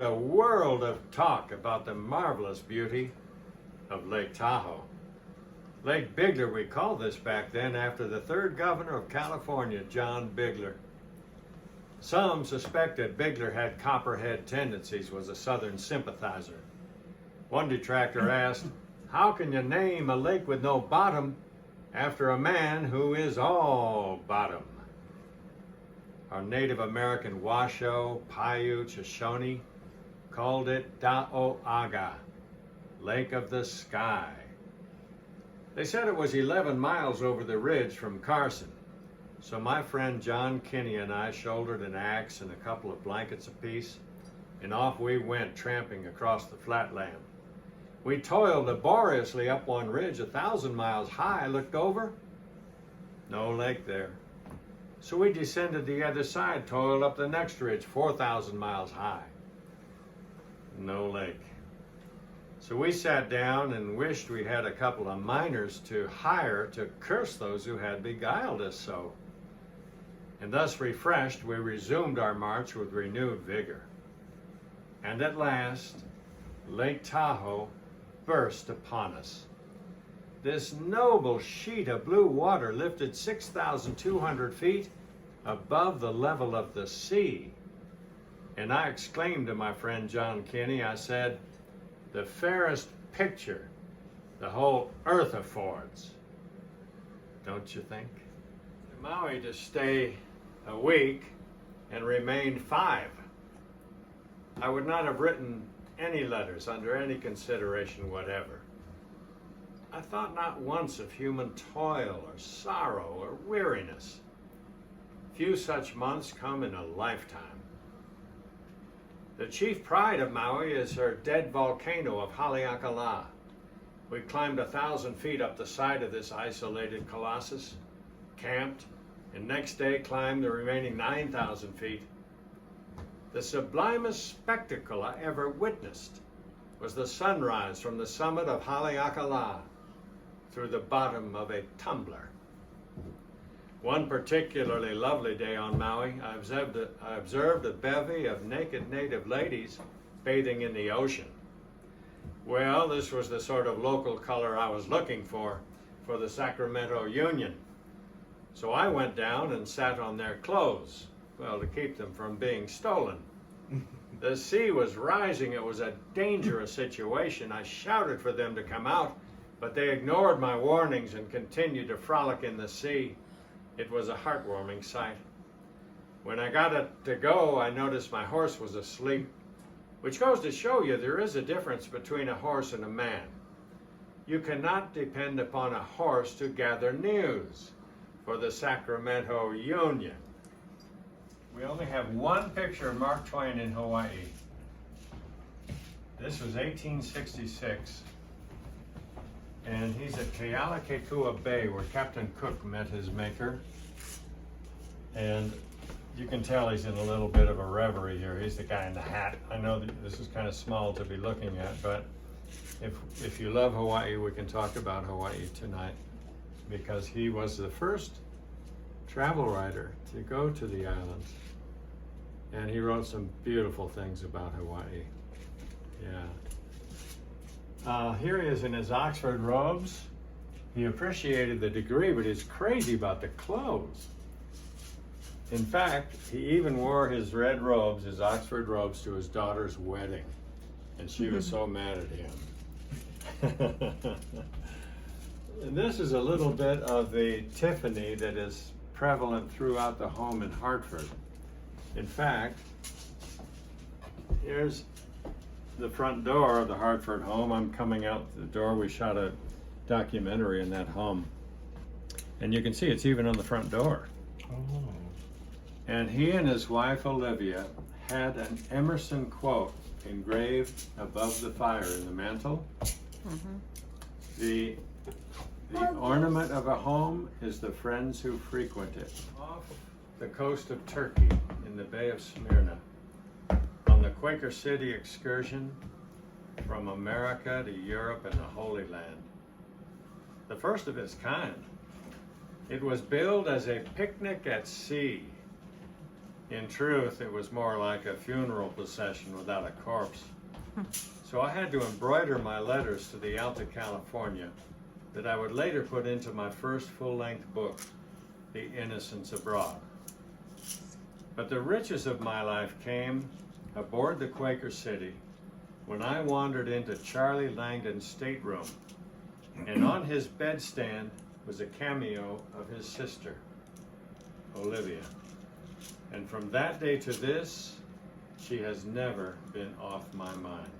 A world of talk about the marvelous beauty of Lake Tahoe. Lake Bigler, we called this back then after the third governor of California, John Bigler. Some suspected Bigler had copperhead tendencies, was a Southern sympathizer. One detractor asked, how can you name a lake with no bottom after a man who is all bottom? Our Native American Washoe, Paiute, Shoshone called it Da'o'aga, Lake of the Sky. They said it was 11 miles over the ridge from Carson. So my friend John Kinney and I shouldered an axe and a couple of blankets apiece, and off we went tramping across the flatland. We toiled laboriously up one ridge 1,000 miles high, looked over, no lake there. So we descended the other side, toiled up the next ridge 4,000 miles high, no lake. So we sat down and wished we had a couple of miners to hire to curse those who had beguiled us so. And thus refreshed, we resumed our march with renewed vigor. And at last, Lake Tahoe burst upon us. This noble sheet of blue water lifted 6,200 feet above the level of the sea. And I exclaimed to my friend John Kinney, I said, the fairest picture the whole earth affords. Don't you think? To Maui to stay a week and remained 5. I would not have written any letters under any consideration whatever. I thought not once of human toil or sorrow or weariness. Few such months come in a lifetime. The chief pride of Maui is her dead volcano of Haleakala. We climbed 1,000 feet up the side of this isolated colossus, camped, and next day climbed the remaining 9,000 feet. The sublimest spectacle I ever witnessed was the sunrise from the summit of Haleakala through the bottom of a tumbler. One particularly lovely day on Maui, I observed a bevy of naked native ladies bathing in the ocean. Well, this was the sort of local color I was looking for the Sacramento Union. So I went down and sat on their clothes, well, to keep them from being stolen. The sea was rising. It was a dangerous situation. I shouted for them to come out, but they ignored my warnings and continued to frolic in the sea. It was a heartwarming sight. When I got it to go, I noticed my horse was asleep, which goes to show you there is a difference between a horse and a man. You cannot depend upon a horse to gather news for the Sacramento Union. We only have one picture of Mark Twain in Hawaii. This was 1866. And he's at Kealakekua Bay, where Captain Cook met his maker. And you can tell he's in a little bit of a reverie here. He's the guy in the hat. I know that this is kind of small to be looking at, but if you love Hawaii, we can talk about Hawaii tonight, because he was the first travel writer to go to the islands. And he wrote some beautiful things about Hawaii. Yeah. Here he is in his Oxford robes. He appreciated the degree, but he's crazy about the clothes. In fact, he even wore his red robes, his Oxford robes, to his daughter's wedding. And she was so mad at him. And this is a little bit of the Tiffany that is prevalent throughout the home in Hartford. In fact, here's the front door of the Hartford home. I'm coming out the door. We shot a documentary in that home. And you can see it's even on the front door. Oh. And he and his wife Olivia had an Emerson quote engraved above the fire in the mantle. Mm-hmm. The ornament of a home is the friends who frequent it. Off the coast of Turkey in the Bay of Smyrna, on the Quaker City excursion from America to Europe and the Holy Land. The first of its kind. It was billed as a picnic at sea. In truth, it was more like a funeral procession without a corpse. So I had to embroider my letters to the Alta California that I would later put into my first full-length book, The Innocents Abroad. But the riches of my life came aboard the Quaker City when I wandered into Charlie Langdon's stateroom, and on his bedstand was a cameo of his sister, Olivia. And from that day to this, she has never been off my mind.